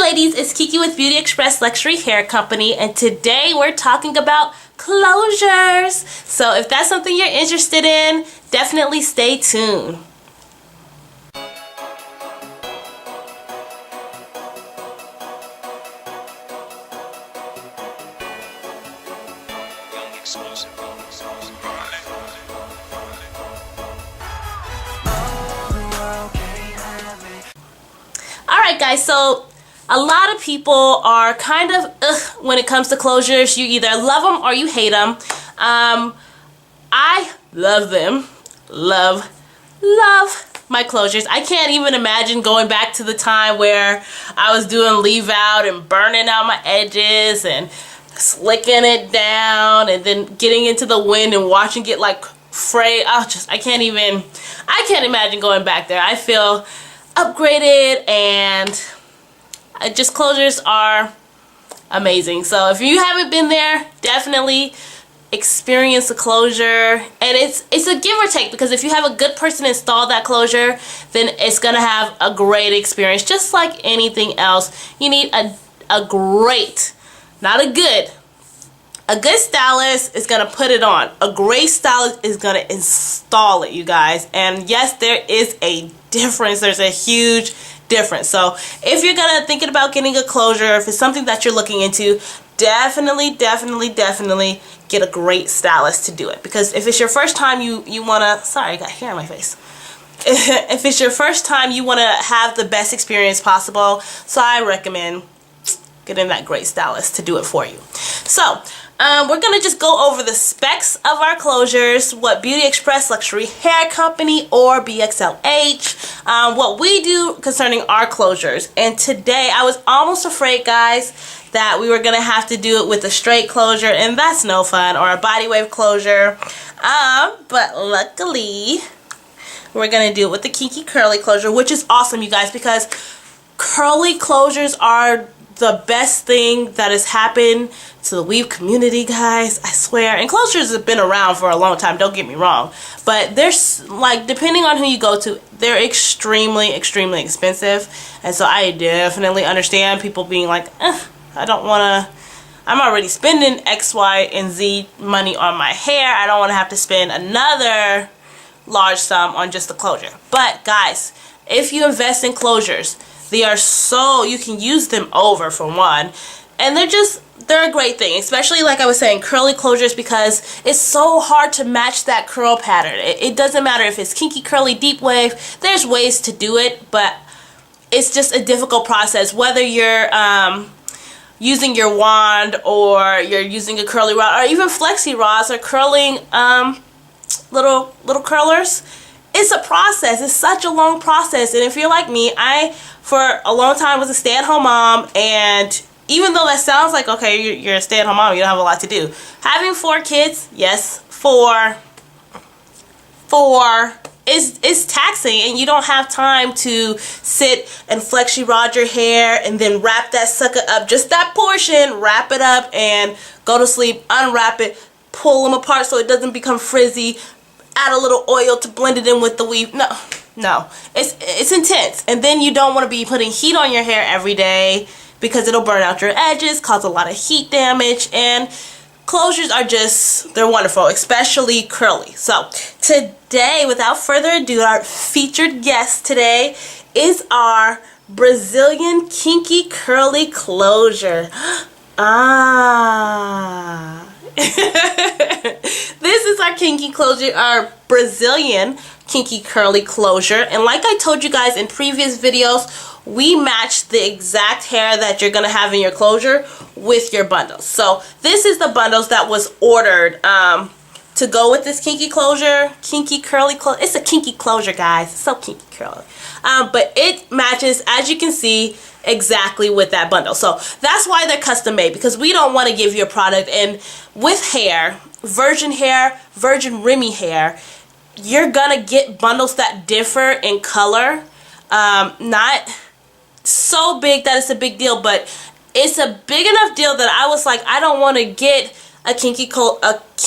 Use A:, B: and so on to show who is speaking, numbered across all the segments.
A: ladies, it's Kiki with Beauty Express Luxury Hair Company, and today we're talking about closures. So if that's something you're interested in, definitely stay tuned. Alright guys, so a lot of people are kind of when it comes to closures. You either love them or you hate them. I love them. Love my closures. I can't even imagine going back to the time where I was doing leave out and burning out my edges and slicking it down and then getting into the wind and watching it like fray. I can't imagine going back there. I feel upgraded, and just closures are amazing. So if you haven't been there, definitely experience a closure. And it's a give or take, because if you have a good person install that closure, then it's gonna have a great experience. Just like anything else, you need a great, not a good, a good stylist is gonna put it on. A great stylist is gonna install it, you guys. And yes, there is a difference. There's a huge difference. So if you're gonna thinking about getting a closure, if it's something that you're looking into, definitely get a great stylist to do it. Because if it's your first time, you wanna, sorry, I got hair on my face. If it's your first time, you wanna have the best experience possible. So I recommend getting that great stylist to do it for you. So we're going to just go over the specs of our closures, what Beauty Express Luxury Hair Company or BXLH, what we do concerning our closures. And today I was almost afraid, guys, that we were going to have to do it with a straight closure, and that's no fun, or a body wave closure. But luckily we're going to do it with the kinky curly closure, which is awesome, you guys, because curly closures are the best thing that has happened to the weave community, guys. I swear. And closures have been around for a long time, don't get me wrong, but there's, like, depending on who you go to, they're extremely expensive. And so I definitely understand people being like, I don't want to, I'm already spending X, Y, and Z money on my hair. I don't want to have to spend another large sum on just the closure. But guys, if you invest in closures, they are so, you can use them over, for one, and they're a great thing, especially like I was saying, curly closures, because it's so hard to match that curl pattern. It doesn't matter if it's kinky, curly, deep wave, there's ways to do it, but it's just a difficult process, whether you're using your wand or you're using a curly rod or even flexi rods or curling little curlers. It's a process. It's such a long process. And if you're like me, I for a long time was a stay-at-home mom, and even though that sounds like, okay, you're a stay-at-home mom, you don't have a lot to do. Having 4 kids, yes, 4 is taxing, and you don't have time to sit and flexi rod your hair and then wrap that sucker up, just that portion, wrap it up and go to sleep, unwrap it, pull them apart so it doesn't become frizzy, add a little oil to blend it in with the weave. No, it's intense. And then you don't want to be putting heat on your hair every day, because it'll burn out your edges, cause a lot of heat damage. And closures are just, they're wonderful, especially curly. So today, without further ado, our featured guest today is our Brazilian kinky curly closure. This is our kinky closure, our Brazilian kinky curly closure. And like I told you guys in previous videos, we match the exact hair that you're going to have in your closure with your bundles. So this is the bundles that was ordered to go with this kinky closure, kinky curly closure. It's a kinky closure, guys. It's so kinky curly. But it matches, as you can see, exactly with that bundle. So that's why they're custom made, because we don't want to give you a product. And with hair, virgin Remy hair, you're gonna get bundles that differ in color. Not so big that it's a big deal, but it's a big enough deal that I was like, I don't want to get a kinky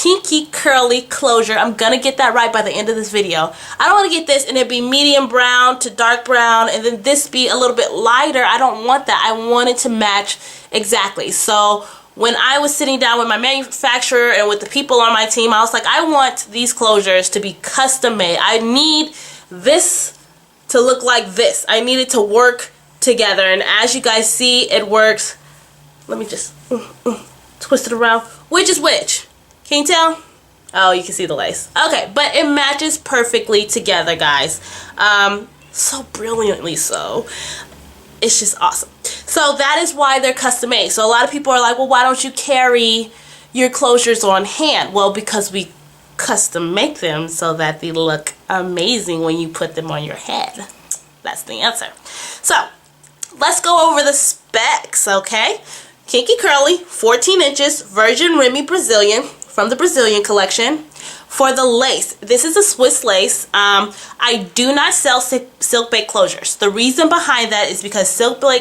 A: kinky curly closure. I'm gonna get that right by the end of this video. I don't want to get this and it be medium brown to dark brown and then this be a little bit lighter. I don't want that. I want it to match exactly. So when I was sitting down with my manufacturer and with the people on my team, I was like, I want these closures to be custom made. I need this to look like this. I need it to work together, and as you guys see, it works. Let me just twist it around. Which is which? Can you tell? Oh, you can see the lace. Okay, but it matches perfectly together, guys. So brilliantly so. It's just awesome. So that is why they're custom made. So a lot of people are like, well, why don't you carry your closures on hand? Well, because we custom make them so that they look amazing when you put them on your head. That's the answer. So let's go over the specs, okay? Kinky Curly, 14 inches, Virgin Remy Brazilian from the Brazilian collection. For the lace, this is a Swiss lace. I do not sell silk bait closures. The reason behind that is because silk-based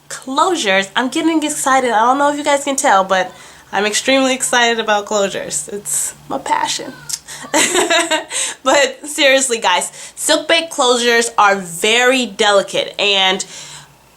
A: closures, I'm getting excited. I don't know if you guys can tell, but I'm extremely excited about closures. It's my passion. But seriously, guys, silk bait closures are very delicate, and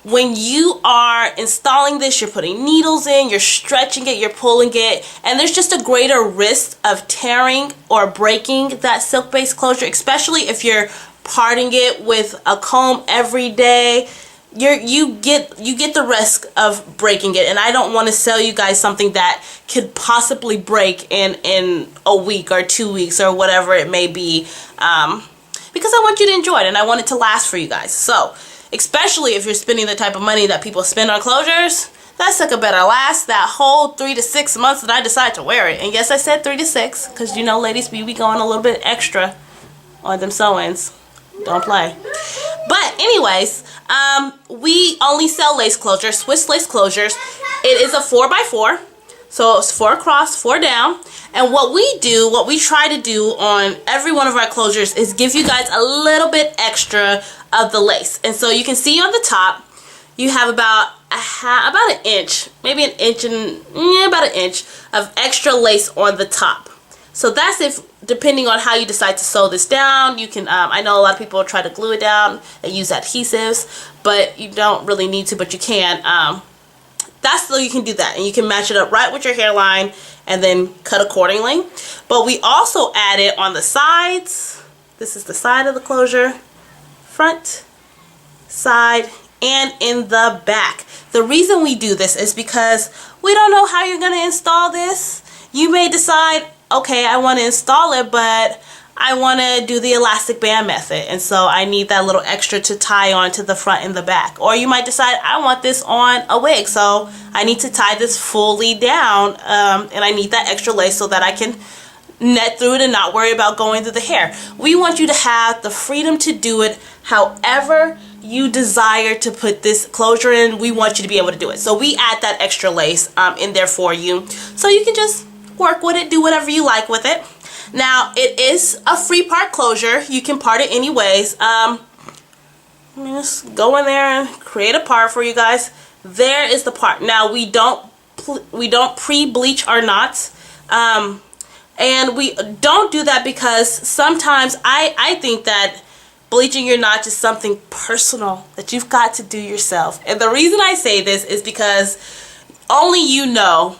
A: when you are installing this, you're putting needles in, you're stretching it, you're pulling it, and there's just a greater risk of tearing or breaking that silk-based closure, especially if you're parting it with a comb every day. You get the risk of breaking it, and I don't want to sell you guys something that could possibly break in a week or 2 weeks or whatever it may be, because I want you to enjoy it and I want it to last for you guys. So especially if you're spending the type of money that people spend on closures, that sucker better last that whole 3 to 6 months that I decide to wear it. And yes, I said 3 to 6, because you know, ladies, we be going a little bit extra on them sew-ins. Don't play. But anyways, we only sell lace closures, Swiss lace closures. It is a 4x4, so it's 4 across, 4 down. And what we try to do on every one of our closures is give you guys a little bit extra of the lace. And so you can see on the top, you have about an inch, maybe an inch and about an inch of extra lace on the top. So that's if, depending on how you decide to sew this down, you can, I know a lot of people try to glue it down and use adhesives, but you don't really need to, but you can. That's so you can do that, and you can match it up right with your hairline and then cut accordingly. But we also added on the sides, this is the side of the closure, front, side, and in the back. The reason we do this is because we don't know how you're going to install this. You may decide, okay, I want to install it, but I want to do the elastic band method, and so I need that little extra to tie on to the front and the back. Or you might decide, I want this on a wig, so I need to tie this fully down, and I need that extra lace so that I can net through it and not worry about going through the hair. We want you to have the freedom to do it however you desire to put this closure in. We want you to be able to do it. So we add that extra lace in there for you, so you can just work with it, do whatever you like with it. Now, it is a free part closure. You can part it anyways. Just go in there and create a part for you guys. There is the part. Now, we don't pre-bleach our knots. And we don't do that because sometimes I think that bleaching your knots is something personal that you've got to do yourself. And the reason I say this is because only you know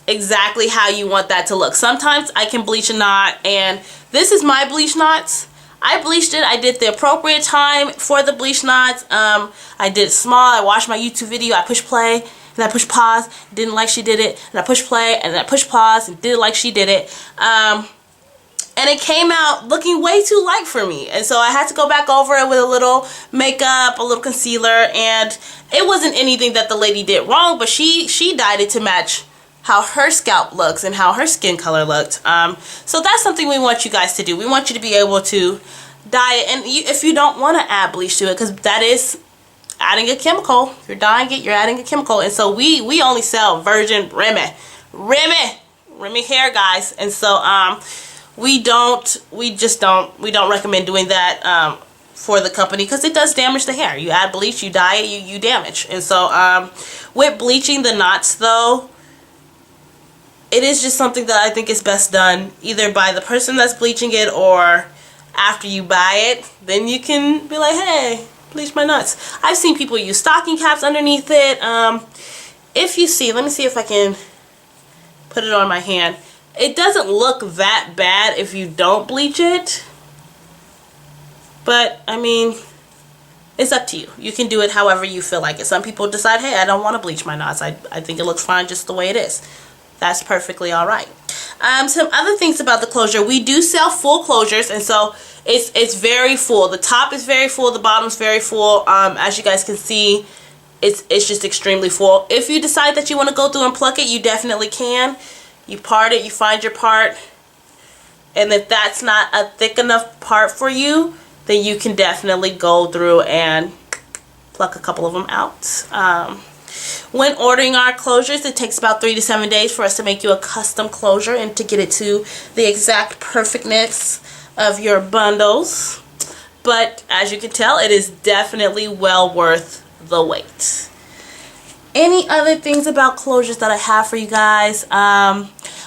A: exactly how you want that to look. Sometimes I can bleach a knot, and this is my bleach knots. I bleached it. I did the appropriate time for the bleach knots. I did it small. I watched my YouTube video. I pushed play and I pushed pause. Didn't like she did it. And I pushed play and I pushed pause and did it like she did it. And it came out looking way too light for me. And so I had to go back over it with a little makeup, a little concealer, and it wasn't anything that the lady did wrong, but she dyed it to match how her scalp looks and how her skin color looked. So that's something we want you guys to do. We want you to be able to dye it, and if you don't want to add bleach to it, because that is adding a chemical. If you're dyeing it, you're adding a chemical. And so we only sell Virgin Remy hair, guys. And so we don't recommend doing that for the company, because it does damage the hair. You add bleach, you dye it, you damage. And so with bleaching the knots though, it is just something that I think is best done either by the person that's bleaching it, or after you buy it, then you can be like, hey, bleach my nuts. I've seen people use stocking caps underneath it. If you see, let me see if I can put it on my hand. It doesn't look that bad if you don't bleach it. But, I mean, it's up to you. You can do it however you feel like it. Some people decide, hey, I don't want to bleach my knots. I think it looks fine just the way it is. That's perfectly alright. Some other things about the closure. We do sell full closures, and so it's very full. The top is very full. The bottom is very full. As you guys can see, it's just extremely full. If you decide that you want to go through and pluck it, you definitely can. You part it. You find your part. And if that's not a thick enough part for you, then you can definitely go through and pluck a couple of them out. When ordering our closures, it takes about 3 to 7 days for us to make you a custom closure and to get it to the exact perfectness of your bundles. But as you can tell, it is definitely well worth the wait. Any other things about closures that I have for you guys?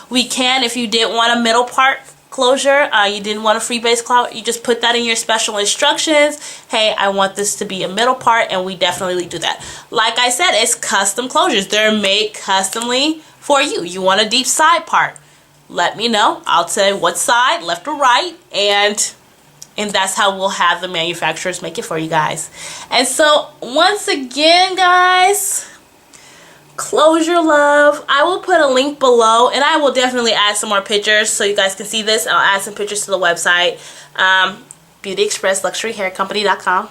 A: We can, if you didn't want a middle part closure, you didn't want a freebase clout, you just put that in your special instructions. Hey, I want this to be a middle part, and we definitely do that. Like I said, it's custom closures. They're made customly for you. You want a deep side part, let me know. I'll tell you what side, left or right, and that's how we'll have the manufacturers make it for you guys. And so once again, guys, Closure Love. I will put a link below, and I will definitely add some more pictures so you guys can see this. I'll add some pictures to the website, BeautyExpressLuxuryHairCompany.com.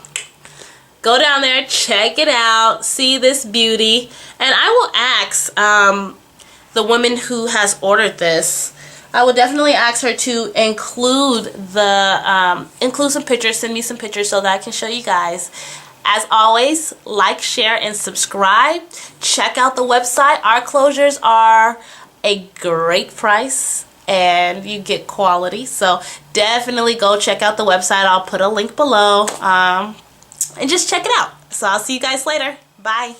A: Go down there, check it out, see this beauty, and I will ask the woman who has ordered this. I will definitely ask her to include include some pictures, send me some pictures so that I can show you guys. As always, like, share, and subscribe. Check out the website. Our closures are a great price, and you get quality. So definitely go check out the website. I'll put a link below, and just check it out. So I'll see you guys later. Bye.